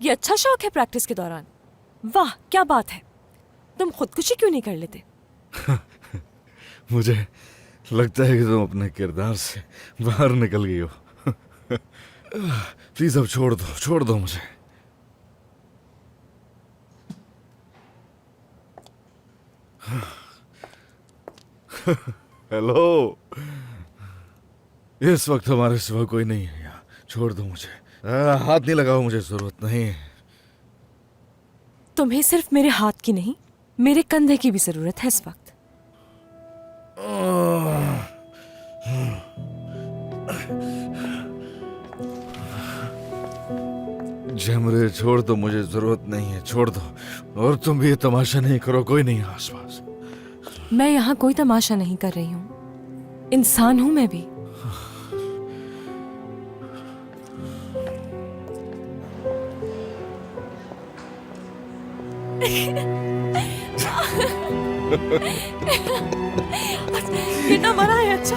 ये अच्छा शौक है प्रैक्टिस के दौरान। वाह क्या बात है। तुम खुदकुशी क्यों नहीं कर लेते? मुझे लगता है कि तुम अपने किरदार से बाहर निकल गई हो। प्लीज अब छोड़ दो मुझे। हेलो, इस वक्त हमारे सिवा कोई नहीं है यहाँ। छोड़ दो मुझे। हाथ नहीं लगाओ, मुझे जरूरत नहीं है। तुम्हें सिर्फ मेरे हाथ की नहीं, मेरे कंधे की भी जरूरत है इस वक्त। जमरे छोड़ दो, मुझे जरूरत नहीं है। छोड़ दो। और तुम भी ये तमाशा नहीं करो, कोई नहीं है आसपास। मैं यहाँ कोई तमाशा नहीं कर रही हूँ, इंसान हूँ मैं भी। गिरना मना है? अच्छा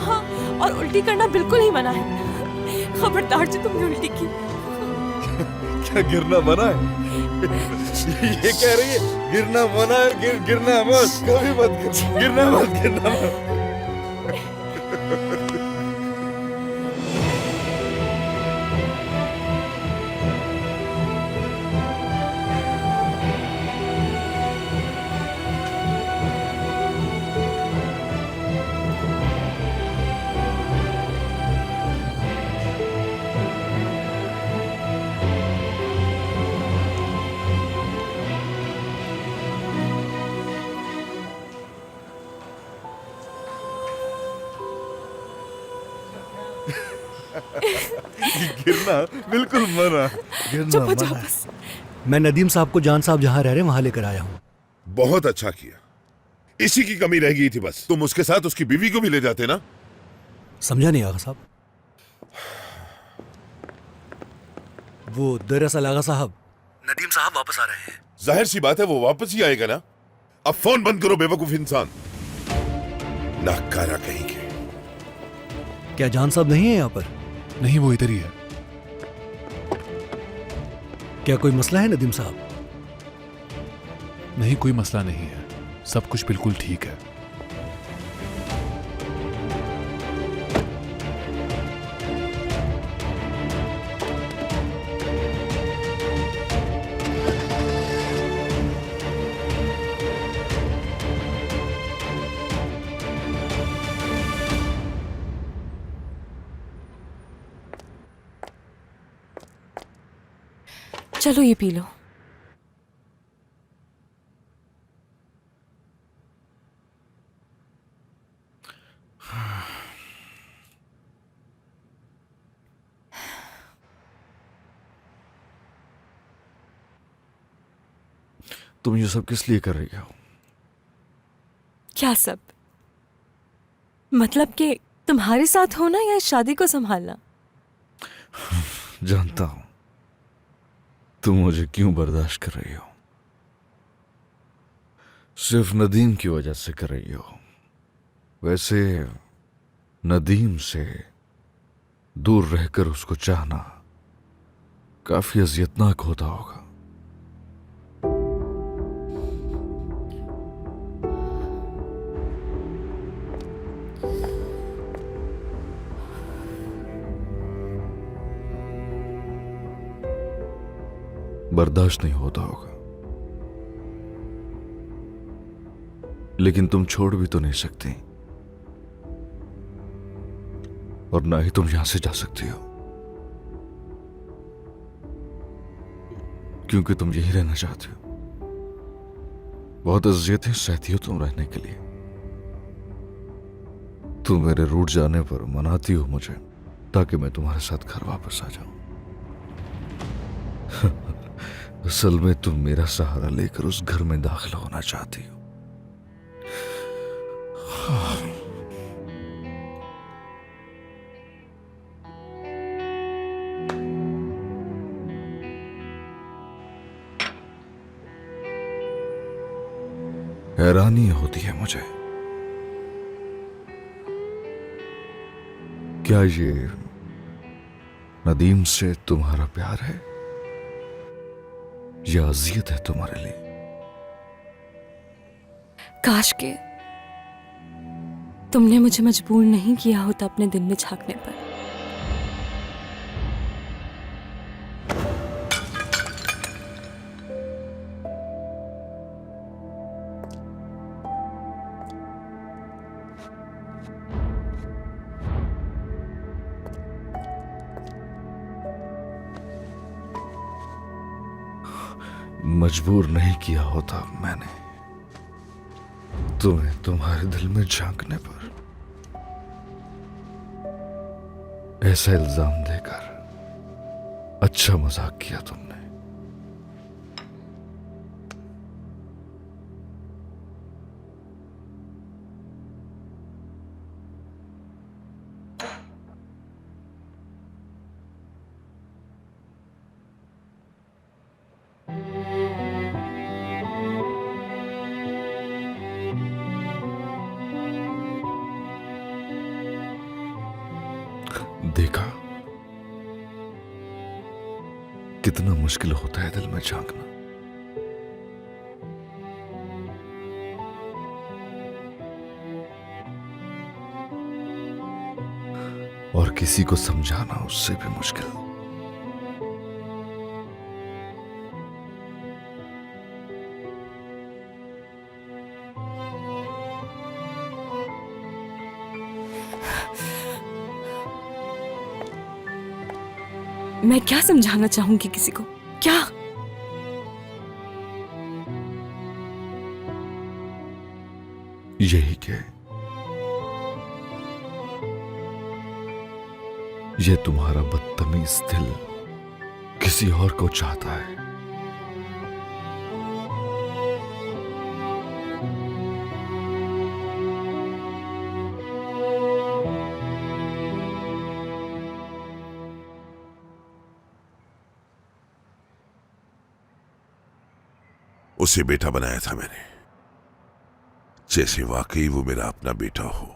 हाँ, और उल्टी करना बिल्कुल ही मना है। खबरदार जो तुमने उल्टी की। क्या गिरना मना है? ये कह रही है गिरना मना है? गिरना मत, कभी मत गिरना मत। गिरना बिल्कुल मना। चुप हो जाओ बस। मैं नदीम साहब को जान साहब जहां रह रहे हैं वहां लेकर आया हूं। बहुत अच्छा किया, इसी की कमी रह गई थी बस। तुम उसके साथ उसकी बीवी को भी ले जाते ना। समझा नहीं आगा साहब। वो दरअसल आगा साहब, नदीम साहब वापस आ रहे हैं। जाहिर सी बात है वो वापस ही आएगा ना। अब फोन बंद करो बेवकूफ इंसान, नाकारा कहीं के। क्या जान साहब नहीं है यहाँ पर? नहीं, वो इधर ही है। क्या कोई मसला है नदीम साहब? नहीं, कोई मसला नहीं है, सब कुछ बिल्कुल ठीक है। चलो ये पी लो। तुम ये सब किस लिए कर रही हो? क्या सब? मतलब कि तुम्हारे साथ होना या इस शादी को संभालना? जानता हूं तुम मुझे क्यों बर्दाश्त कर रही हो। सिर्फ नदीम की वजह से कर रही हो। वैसे नदीम से दूर रहकर उसको चाहना काफी अजियतनाक होता होगा। बर्दाश्त नहीं होता होगा, लेकिन तुम छोड़ भी तो नहीं सकती, और ना ही तुम यहां से जा सकती हो, क्योंकि तुम यही रहना चाहती हो। बहुत अजियतें सहती हो तुम रहने के लिए। तुम मेरे रूठ जाने पर मनाती हो मुझे, ताकि मैं तुम्हारे साथ घर वापस आ जाऊं। असल में तुम मेरा सहारा लेकर उस घर में दाखिल होना चाहती हो। हैरानी होती है मुझे, क्या ये नदीम से तुम्हारा प्यार है या अजियत है तुम्हारे लिए? काश के तुमने मुझे मजबूर नहीं किया होता अपने दिल में झांकने पर। मजबूर नहीं किया होता मैंने तुम्हें तुम्हारे दिल में झांकने पर। ऐसा इल्जाम देकर अच्छा मजाक किया तुमने। देखा कितना मुश्किल होता है दिल में झांकना। और किसी को समझाना उससे भी मुश्किल। मैं क्या समझाना चाहूंगी किसी को? क्या? यही कि ये तुम्हारा बदतमीज दिल किसी और को चाहता है। उसे बेटा बनाया था मैंने, जैसे वाकई वो मेरा अपना बेटा हो।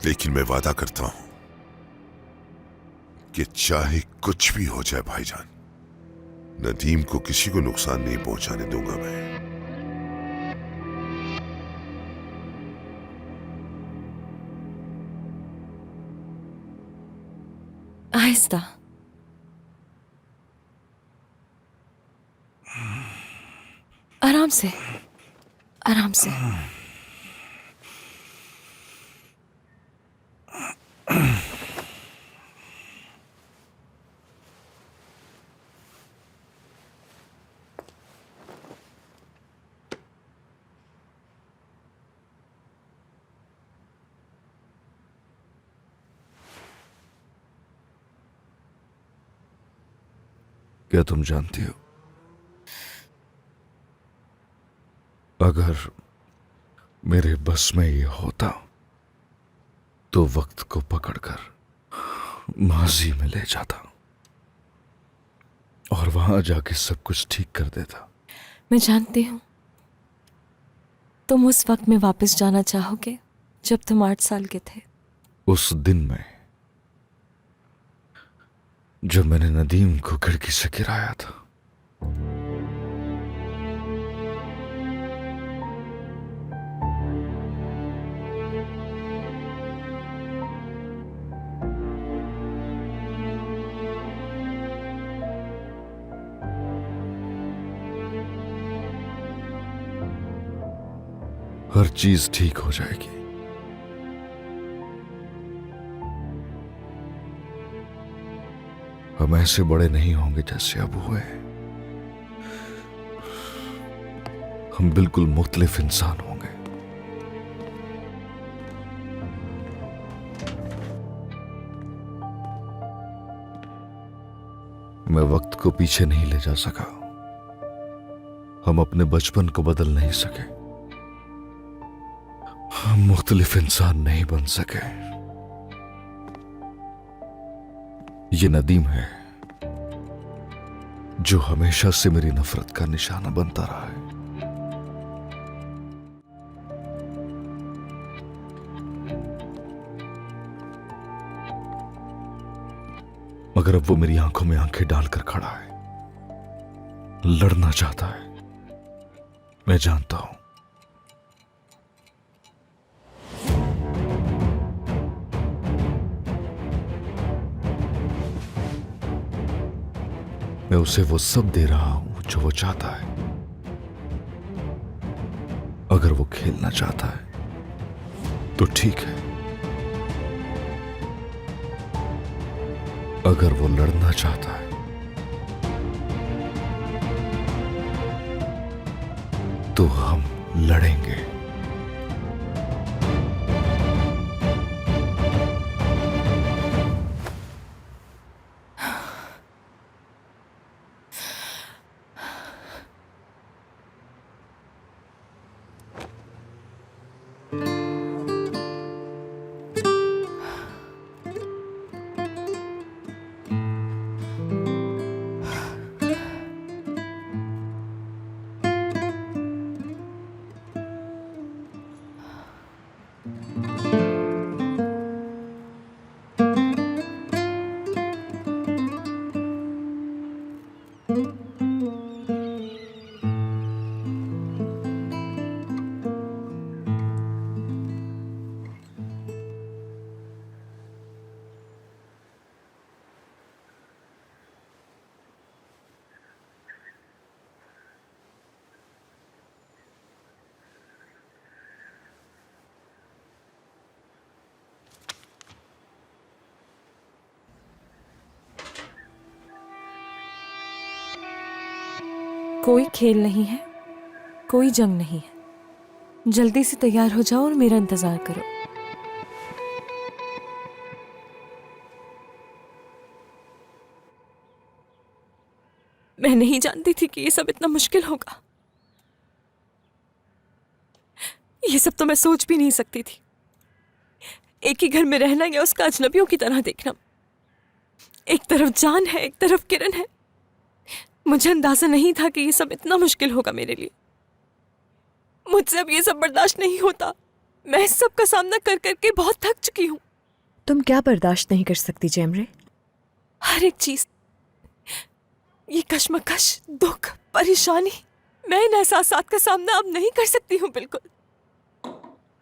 लेकिन मैं वादा करता हूं कि चाहे कुछ भी हो जाए भाईजान, नदीम को किसी को नुकसान नहीं पहुंचाने दूंगा मैं। आहिस्ता। आराम से, आराम से। क्या तुम जानती हो, अगर मेरे बस में ये होता तो वक्त को पकड़कर माजी में ले जाता और वहां जाके सब कुछ ठीक कर देता। मैं जानती हूं तुम उस वक्त में वापस जाना चाहोगे जब तुम 8 साल के थे। उस दिन में जब मैंने नदीम को खिड़की से गिराया था। हर चीज ठीक हो जाएगी। हम ऐसे बड़े नहीं होंगे जैसे अब हुए। हम बिल्कुल मुख्तलिफ इंसान होंगे। मैं वक्त को पीछे नहीं ले जा सका। हम अपने बचपन को बदल नहीं सके। हम मुख्तलिफ इंसान नहीं बन सके। ये नदीम है जो हमेशा से मेरी नफरत का निशाना बनता रहा है। मगर अब वो मेरी आंखों में आंखें डालकर खड़ा है, लड़ना चाहता है। मैं जानता हूं। मैं उसे वो सब दे रहा हूं जो वो चाहता है। अगर वो खेलना चाहता है तो ठीक है, अगर वो लड़ना चाहता है तो हम लड़ेंगे। कोई खेल नहीं है, कोई जंग नहीं है। जल्दी से तैयार हो जाओ और मेरा इंतजार करो। मैं नहीं जानती थी कि ये सब इतना मुश्किल होगा। ये सब तो मैं सोच भी नहीं सकती थी। एक ही घर में रहना या उसका अजनबियों की तरह देखना। एक तरफ जान है, एक तरफ किरण है। मुझे अंदाजा नहीं था कि ये सब इतना मुश्किल होगा मेरे लिए। मुझसे अब ये सब बर्दाश्त नहीं होता। मैं इस सब का सामना कर करके बहुत थक चुकी हूँ। तुम क्या बर्दाश्त नहीं कर सकती जेमरे? हर एक चीज, ये कश्मकश, दुख, परेशानी, मैं इन एहसासात का सामना अब नहीं कर सकती हूँ बिल्कुल।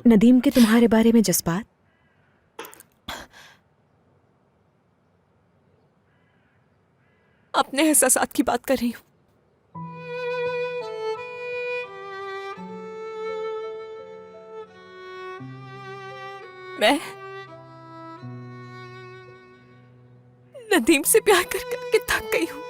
नदीम के तुम्हारे बारे में जज्बात? अपने एहसासात की बात कर रही हूँ। मैं नदीम से प्यार कर करके थक गई हूँ।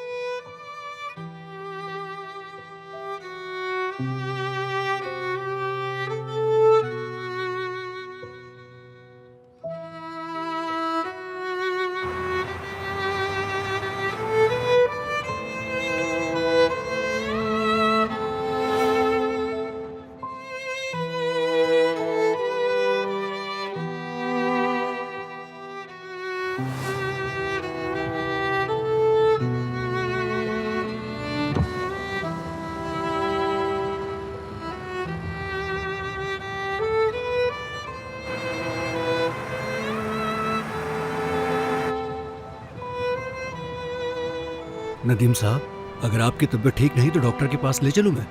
नदीम साहब, अगर आपकी तबीयत ठीक नहीं तो डॉक्टर के पास ले चलूं मैं?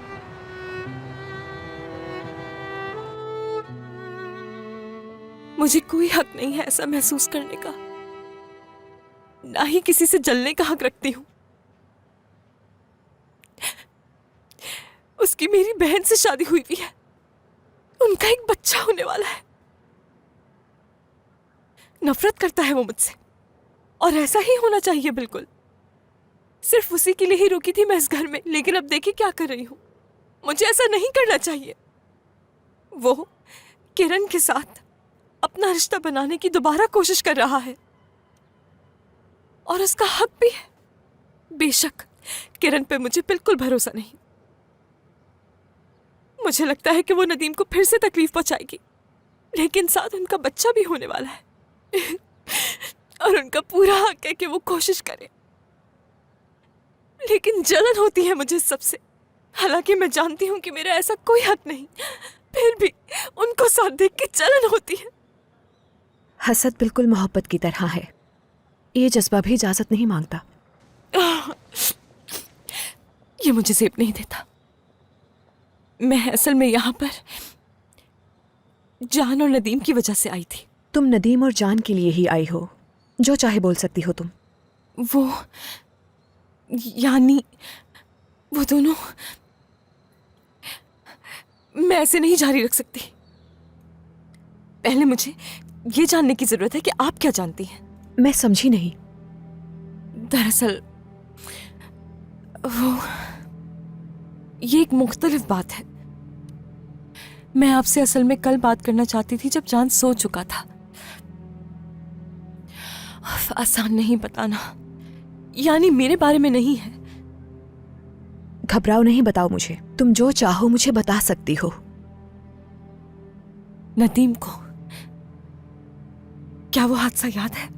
मुझे कोई हक नहीं है ऐसा महसूस करने का, ना ही किसी से जलने का हक रखती हूं। उसकी मेरी बहन से शादी हुई भी है, उनका एक बच्चा होने वाला है। नफरत करता है वो मुझसे, और ऐसा ही होना चाहिए बिल्कुल। सिर्फ उसी के लिए ही रुकी थी मैं इस घर में, लेकिन अब देखिए क्या कर रही हूं। मुझे ऐसा नहीं करना चाहिए। वो किरण के साथ अपना रिश्ता बनाने की दोबारा कोशिश कर रहा है, और उसका हक भी है। बेशक किरण पे मुझे बिल्कुल भरोसा नहीं। मुझे लगता है कि वो नदीम को फिर से तकलीफ पहुंचाएगी, लेकिन साथ उनका बच्चा भी होने वाला है और उनका पूरा हक है कि वो कोशिश करे। लेकिन जलन होती है मुझे सबसे, हालांकि मैं जानती हूं कि मेरा ऐसा कोई हक नहीं, फिर भी उनको साथ देख के जलन होती है। हसद बिल्कुल मोहब्बत की तरह है। ये जज्बा भी इजाजत नहीं मांगता। ये मुझे जेब नहीं देता। मैं असल में यहाँ पर जान और नदीम की वजह से आई थी। तुम नदीम और जान के लिए ही आई हो, जो चाहे बोल सकती हो तुम। वो यानी वो दोनों, मैं ऐसे नहीं जारी रख सकती। पहले मुझे ये जानने की जरूरत है कि आप क्या जानती हैं। मैं समझी नहीं। दरअसल वो, ये एक मुख्तलिफ बात है। मैं आपसे असल में कल बात करना चाहती थी जब जान सो चुका था। आसान नहीं बताना, यानी मेरे बारे में नहीं है। घबराओ नहीं, बताओ मुझे। तुम जो चाहो मुझे बता सकती हो। नदीम को क्या वो हादसा याद है?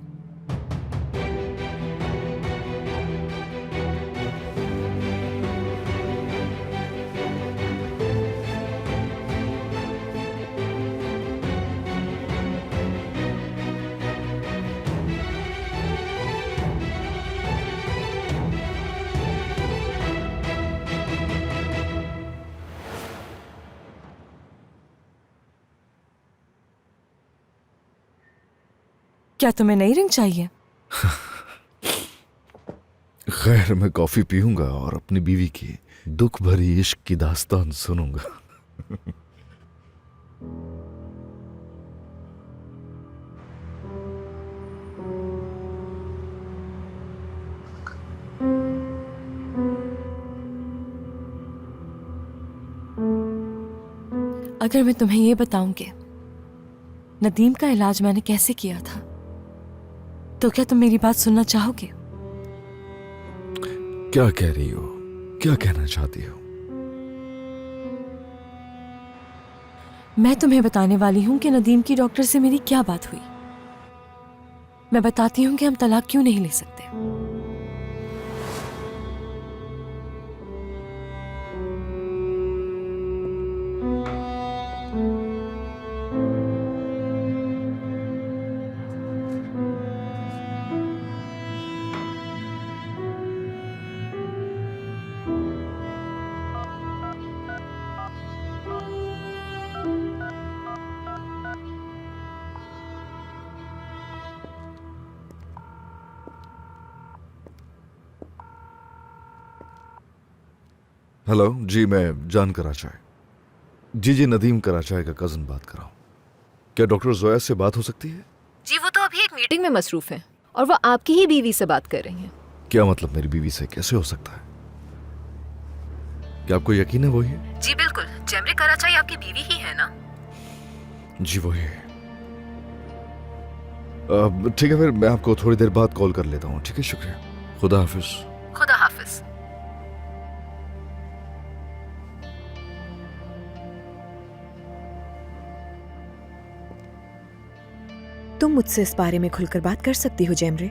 क्या तुम्हें नई रिंग चाहिए? खैर, मैं कॉफी पीऊंगा और अपनी बीवी की दुख भरी इश्क की दास्तान सुनूंगा। अगर मैं तुम्हें ये बताऊं कि नदीम का इलाज मैंने कैसे किया था, तो क्या तुम मेरी बात सुनना चाहोगे? क्या कह रही हो? क्या कहना चाहती हो? मैं तुम्हें बताने वाली हूं कि नदीम की डॉक्टर से मेरी क्या बात हुई। मैं बताती हूं कि हम तलाक क्यों नहीं ले सकते। हेलो जी, मैं जान कराचाय। जी, नदीम कराचाय का कजन बात कर रहा हूं। क्या डॉक्टर जोया से बात हो सकती है? जी, वो तो अभी एक मीटिंग में मसरूफ हैं और वो आपकी ही बीवी से बात कर रही हैं। क्या मतलब मेरी बीवी से कैसे हो सकता है? क्या आपको यकीन है वही है? जी बिल्कुल, जेमरे कराचाई आपकी बीवी ही है ना? जी वही है। ठीक है, फिर मैं आपको थोड़ी देर बाद कॉल कर लेता हूँ। ठीक है, शुक्रिया। खुदा हाफिज। खुदा हाफिज। तुम मुझसे इस बारे में खुलकर बात कर सकती हो जेमरे?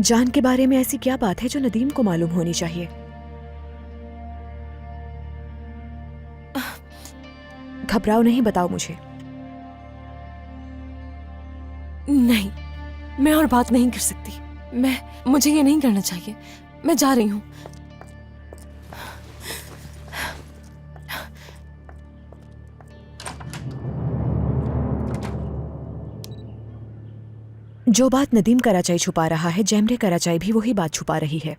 जान के बारे में ऐसी क्या बात है जो नदीम को मालूम होनी चाहिए? घबराओ नहीं, बताओ मुझे। नहीं, मैं और बात नहीं कर सकती। मुझे ये नहीं करना चाहिए। मैं जा रही हूं। जो बात नदीम कराचाई छुपा रहा है, जेमरे कराचाई भी वही बात छुपा रही है।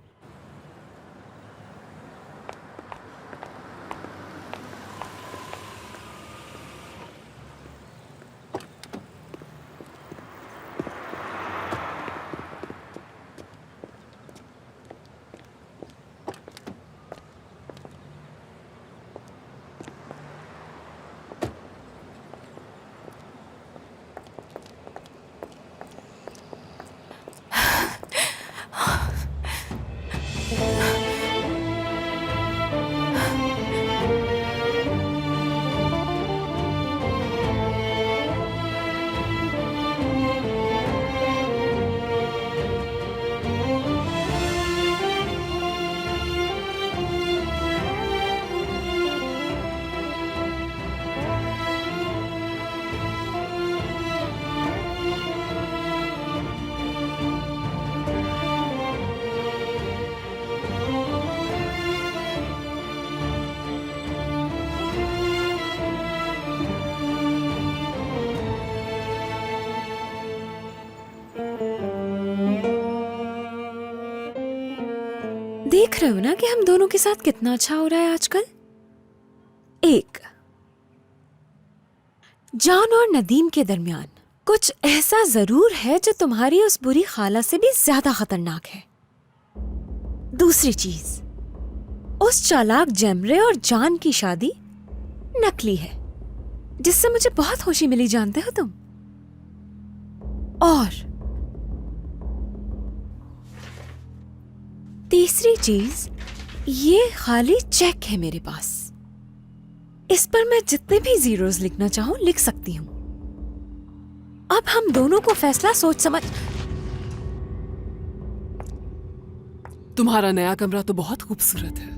देख रहे हो ना कि हम दोनों के साथ कितना अच्छा हो रहा है आजकल। एक, जान और नदीम के दरमियान कुछ ऐसा जरूर है जो तुम्हारी उस बुरी खाला से भी ज्यादा खतरनाक है। दूसरी चीज, उस चालाक जैमरे और जान की शादी नकली है, जिससे मुझे बहुत खुशी मिली, जानते हो तुम। और तीसरी चीज, ये खाली चेक है मेरे पास। इस पर मैं जितने भी जीरोस लिखना चाहूं लिख सकती हूं। अब हम दोनों को फैसला सोच समझ। तुम्हारा नया कमरा तो बहुत खूबसूरत है।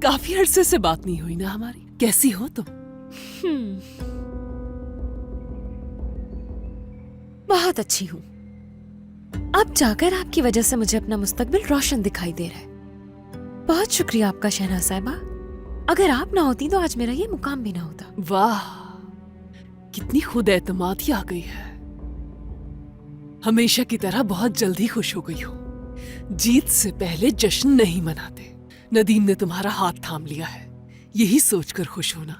काफी अरसे से बात नहीं हुई ना हमारी। कैसी हो तुम? बहुत अच्छी हूं। अब जाकर आपकी वजह से मुझे अपना मुस्तकबिल रोशन दिखाई दे रहा है। बहुत शुक्रिया आपका शहनाज साहिबा। अगर आप ना होती तो आज मेरा ये मुकाम भी ना होता। वाह, कितनी खुद एतमादी आ गई है। हमेशा की तरह बहुत जल्दी खुश हो गई हो। जीत से पहले जश्न नहीं मनाते। नदीम ने तुम्हारा हाथ थाम लिया है, यही सोचकर खुश होना।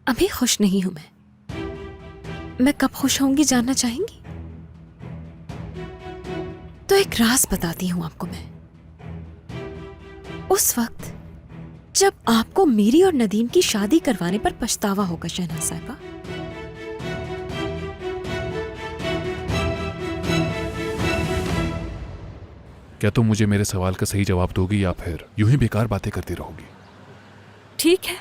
अभी खुश नहीं हूं मैं कब खुश होंगी जानना चाहेंगी? तो एक राज बताती हूं आपको मैं। उस वक्त जब आपको मेरी और नदीम की शादी करवाने पर पछतावा होगा शहनाज साहिबा। क्या तुम मुझे मेरे सवाल का सही जवाब दोगी या फिर यूं ही बेकार बातें करती रहोगी? ठीक है,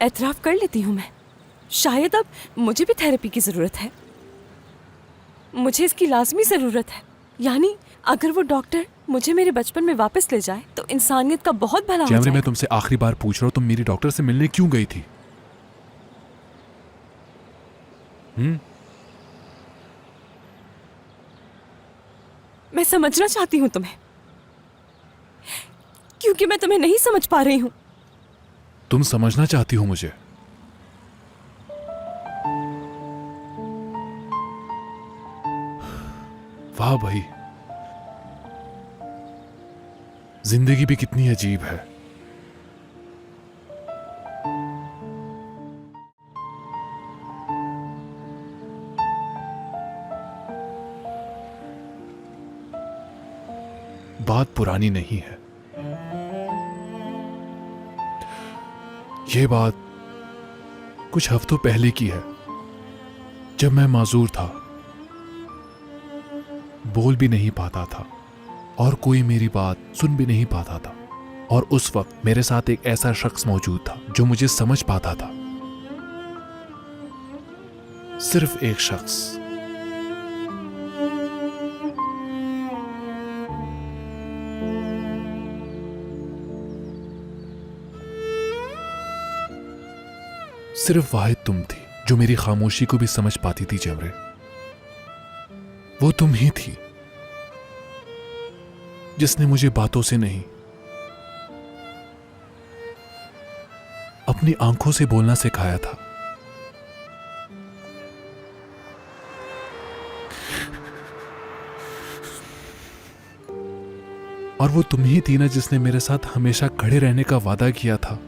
एतराफ कर लेती हूं मैं। शायद अब मुझे भी थेरेपी की जरूरत है। मुझे इसकी लाजमी जरूरत है। यानी अगर वो डॉक्टर मुझे मेरे बचपन में वापस ले जाए तो इंसानियत का बहुत भला हो जैमरे, मैं जाएगा। तुमसे आखिरी बार पूछ रहा हूं, तुम मेरी डॉक्टर से मिलने क्यों गई थी? मैं समझना चाहती हूँ तुम्हें, क्योंकि मैं तुम्हें नहीं समझ पा रही हूँ। तुम समझना चाहती हो मुझे? वाह भाई, जिंदगी भी कितनी अजीब है। बात पुरानी नहीं है। यह बात कुछ हफ्तों पहले की है, जब मैं माजूर था, बोल भी नहीं पाता था और कोई मेरी बात सुन भी नहीं पाता था। और उस वक्त मेरे साथ एक ऐसा शख्स मौजूद था जो मुझे समझ पाता था। सिर्फ एक शख्स। सिर्फ वाहिद तुम थी जो मेरी खामोशी को भी समझ पाती थी जैमरे। वो तुम ही थी जिसने मुझे बातों से नहीं, अपनी आंखों से बोलना सिखाया था। और वो तुम ही थी ना जिसने मेरे साथ हमेशा खड़े रहने का वादा किया था।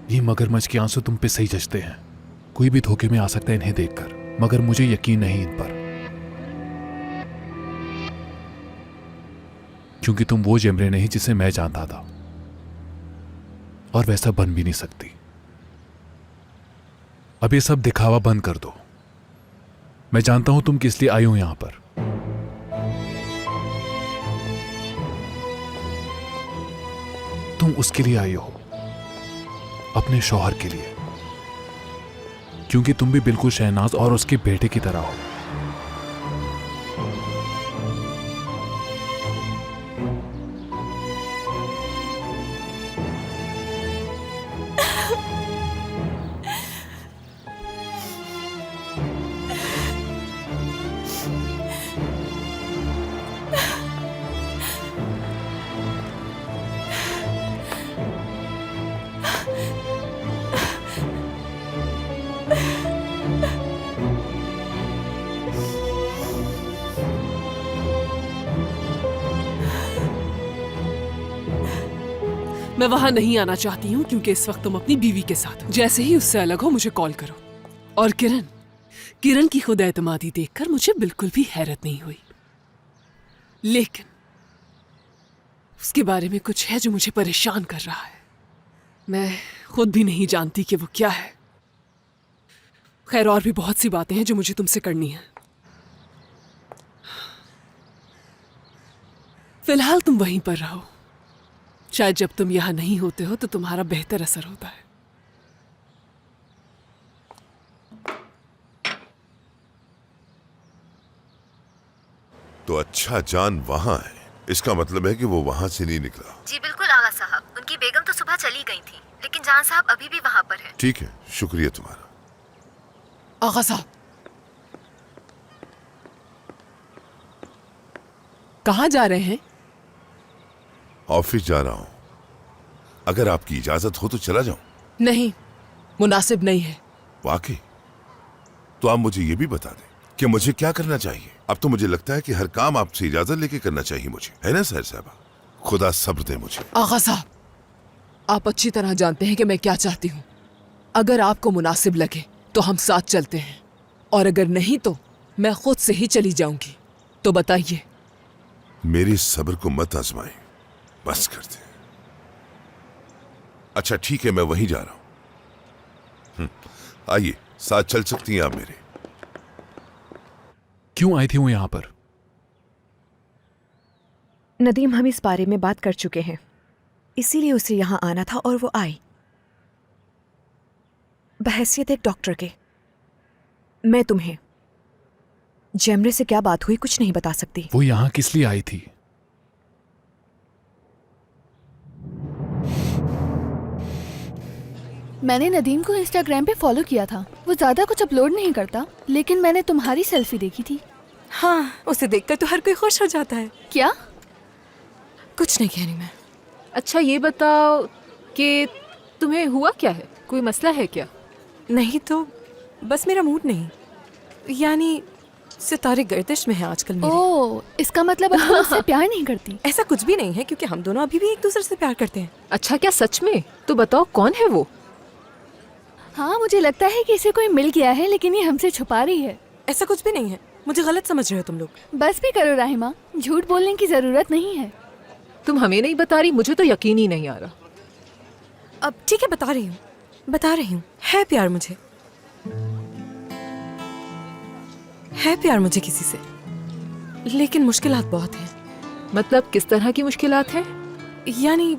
ये मगरमच्छ के आंसू तुम पे सही जचते हैं। कोई भी धोखे में आ सकता है इन्हें देखकर, मगर मुझे यकीन नहीं इन पर, क्योंकि तुम वो जेमरे नहीं जिसे मैं जानता था, और वैसा बन भी नहीं सकती। अब ये सब दिखावा बंद कर दो। मैं जानता हूं तुम किस लिए आई हो यहां पर। तुम उसके लिए आई हो, अपने शौहर के लिए, क्योंकि तुम भी बिल्कुल शहनाज और उसके बेटे की तरह हो। मैं वहां नहीं आना चाहती हूँ क्योंकि इस वक्त तुम अपनी बीवी के साथ हो। जैसे ही उससे अलग हो मुझे कॉल करो। और किरण की खुद एतमादी देखकर मुझे बिल्कुल भी हैरत नहीं हुई, लेकिन उसके बारे में कुछ है जो मुझे परेशान कर रहा है। मैं खुद भी नहीं जानती कि वो क्या है। खैर, और भी बहुत सी बातें हैं जो मुझे तुमसे करनी है। फिलहाल तुम वहीं पर रहो। शायद जब तुम यहां नहीं होते हो तो तुम्हारा बेहतर असर होता है। तो अच्छा, जान वहां है, इसका मतलब है कि वो वहां से नहीं निकला। जी बिल्कुल आगा साहब, उनकी बेगम तो सुबह चली गई थी, लेकिन जान साहब अभी भी वहां पर है। ठीक है, शुक्रिया तुम्हारा। आगा साहब, कहाँ जा रहे हैं? ऑफिस जा रहा हूं। अगर आपकी इजाजत हो तो चला जाऊं। नहीं, मुनासिब नहीं है। वाकई? तो आप मुझे ये भी बता दें कि मुझे क्या करना चाहिए। अब तो मुझे लगता है कि हर काम आपसे इजाजत लेके करना चाहिए मुझे, है ना सहर साहबा? खुदा सब्र दे मुझे। आगा साहब, आप अच्छी तरह जानते हैं कि मैं क्या चाहती हूँ। अगर आपको मुनासिब लगे तो हम साथ चलते हैं, और अगर नहीं तो मैं खुद से ही चली जाऊंगी। तो बताइए। मेरी सब्र को मत आजमाएं, बस कर दे। अच्छा ठीक है, मैं वहीं जा रहा हूं। आइए, साथ चल सकती हैं आप मेरे। क्यों आई थी वो यहां पर? नदीम, हम इस बारे में बात कर चुके हैं, इसीलिए उसे यहां आना था और वो आई। बहैसियत एक डॉक्टर के मैं तुम्हें जेमरे से क्या बात हुई कुछ नहीं बता सकती। वो यहां किस लिए आई थी? मैंने नदीम को इंस्टाग्राम पे फॉलो किया था। वो ज्यादा कुछ अपलोड नहीं करता, लेकिन मैंने तुम्हारी सेल्फी देखी थी। हाँ, उसे देखकर तो हर कोई खुश हो जाता है। क्या? कुछ नहीं कह रही मैं। अच्छा ये बताओ कि तुम्हें हुआ क्या है? कोई मसला है क्या? नहीं तो बस मेरा मूड नहीं, यानी सितारे गर्दिश में है आजकल मेरे। ओह, इसका मतलब अब तुम मुझसे प्यार नहीं करती? ऐसा कुछ भी नहीं है, क्योंकि हम दोनों अभी भी एक दूसरे से प्यार करते हैं। अच्छा, क्या सच में? तो बताओ कौन है वो? हाँ, मुझे लगता है कि इसे कोई मिल गया है, लेकिन ये हमसे छुपा रही है। ऐसा कुछ भी नहीं है, मुझे गलत समझ रहे हो तुम लोग। बस भी करो राहिमा, झूठ बोलने की जरूरत नहीं है। तुम हमें नहीं बता रही? मुझे तो यकीन ही नहीं आ रहा। अब ठीक है, बता रही हूँ। है प्यार मुझे, है प्यार मुझे किसी से, लेकिन मुश्किलात बहुत हैं। मतलब किस तरह की मुश्किलात हैं? यानी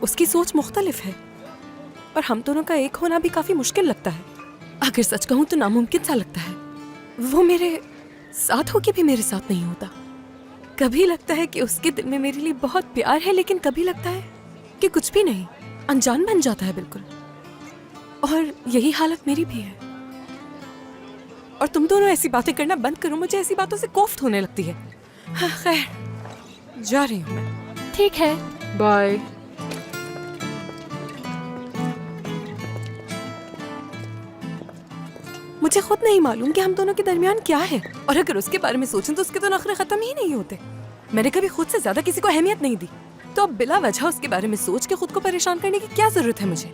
उसकी सोच मुख्तलिफ है, और हम दोनों का एक होना भी काफी मुश्किल लगता है। अगर सच कहूँ तो नामुमकिन सा लगता है। वो मेरे साथ होके भी मेरे साथ नहीं होता। कभी लगता है कि उसके दिल में मेरे लिए बहुत प्यार है, लेकिन कभी लगता है कि कुछ भी नहीं, अनजान बन जाता है बिल्कुल। और यही हालत मेरी भी है। और तुम दोनों ऐसी बातें करना बंद करो, मुझे ऐसी बातों से कोफ्त होने लगती है। हाँ, खैर, जा रही हूँ मैं। ठीक है, बाय। मुझे खुद नहीं मालूम कि हम दोनों के दरमियान क्या है, और अगर उसके बारे में सोचूं तो उसके तो नखरे खत्म ही नहीं होते। मैंने कभी खुद से ज्यादा किसी को अहमियत नहीं दी, तो अब बिला वजह उसके बारे में सोच के खुद को परेशान करने की क्या जरूरत है मुझे?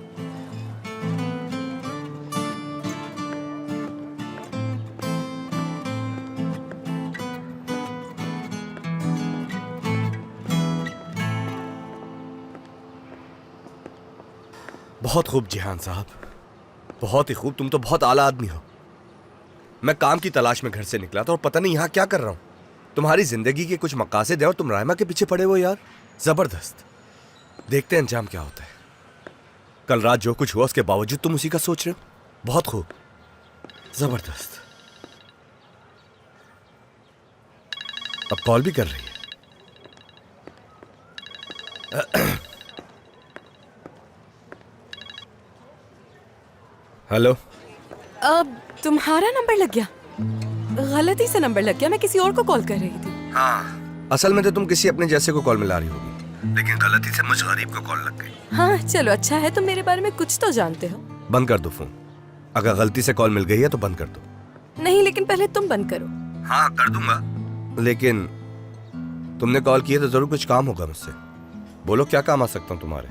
बहुत खूब जिहान साहब, बहुत ही खूब। तुम तो बहुत आला आदमी हो। मैं काम की तलाश में घर से निकला था और पता नहीं यहाँ क्या कर रहा हूँ। तुम्हारी जिंदगी के कुछ मकासद हैं और तुम रायमा के पीछे पड़े हो यार। जबरदस्त। देखते हैं अंजाम क्या होता है। कल रात जो कुछ हुआ उसके बावजूद तुम उसी का सोच रहे हो। बहुत खूब, जबरदस्त। अब कॉल भी कर रही है। हेलो। अब तुम्हारा नंबर लग गया? गलती से नंबर लग गया, मैं किसी और को कॉल कर रही थी। हाँ, असल में तो तुम किसी अपने जैसे को कॉल मिला रही होगी, लेकिन गलती से मुझ गरीब को कॉल लग गई। हाँ चलो अच्छा है, तुम मेरे बारे में कुछ तो जानते हो। बंद कर दो फोन। अगर गलती से कॉल मिल गई है तो बंद कर दो। नहीं, लेकिन पहले तुम बंद करो। हाँ कर दूंगा, लेकिन तुमने कॉल किया तो जरूर कुछ काम होगा मुझसे। बोलो क्या काम आ सकता हूँ तुम्हारे?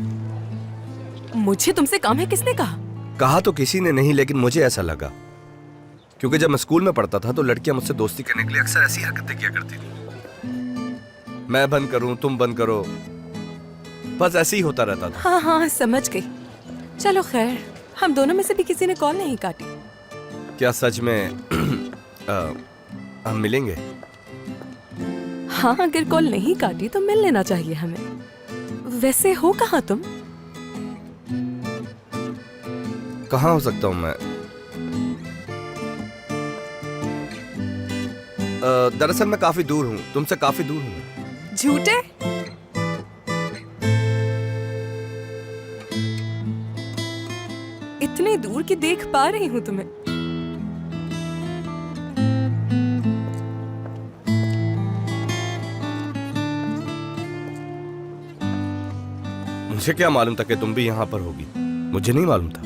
मुझे तुमसे काम है? किसने कहा? कहा तो किसी ने नहीं, लेकिन मुझे ऐसा लगा, क्योंकि जब मैं स्कूल में पढ़ता था तो लड़कियां मुझसे दोस्ती करने के लिए अक्सर ऐसी हरकतें किया करती थी। मैं बंद करूं, तुम बंद करो, बस ऐसे ही होता रहता था। हाँ हाँ समझ गई। चलो खैर, हम दोनों में से भी किसी ने कॉल नहीं काटी। क्या सच में हम मिलेंगे? हाँ, अगर कॉल नहीं काटी तो मिल लेना चाहिए हमें। वैसे हो कहाँ तुम? कहाँ हो सकता हूँ मैं? दरअसल मैं काफी दूर हूँ, तुमसे काफी दूर हूँ। झूठे? इतने दूर की देख पा रही हूँ तुम्हें। मुझे क्या मालूम था कि तुम भी यहाँ पर होगी, मुझे नहीं मालूम था।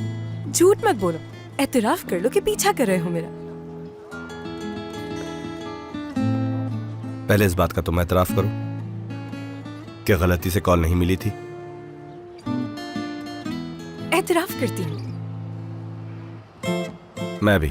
झूठ मत बोलो, एतराफ कर लो कि पीछा कर रहे हो मेरा। पहले इस बात का तुम एतराफ करो कि गलती से कॉल नहीं मिली थी। एतराफ करती हूँ। मैं भी।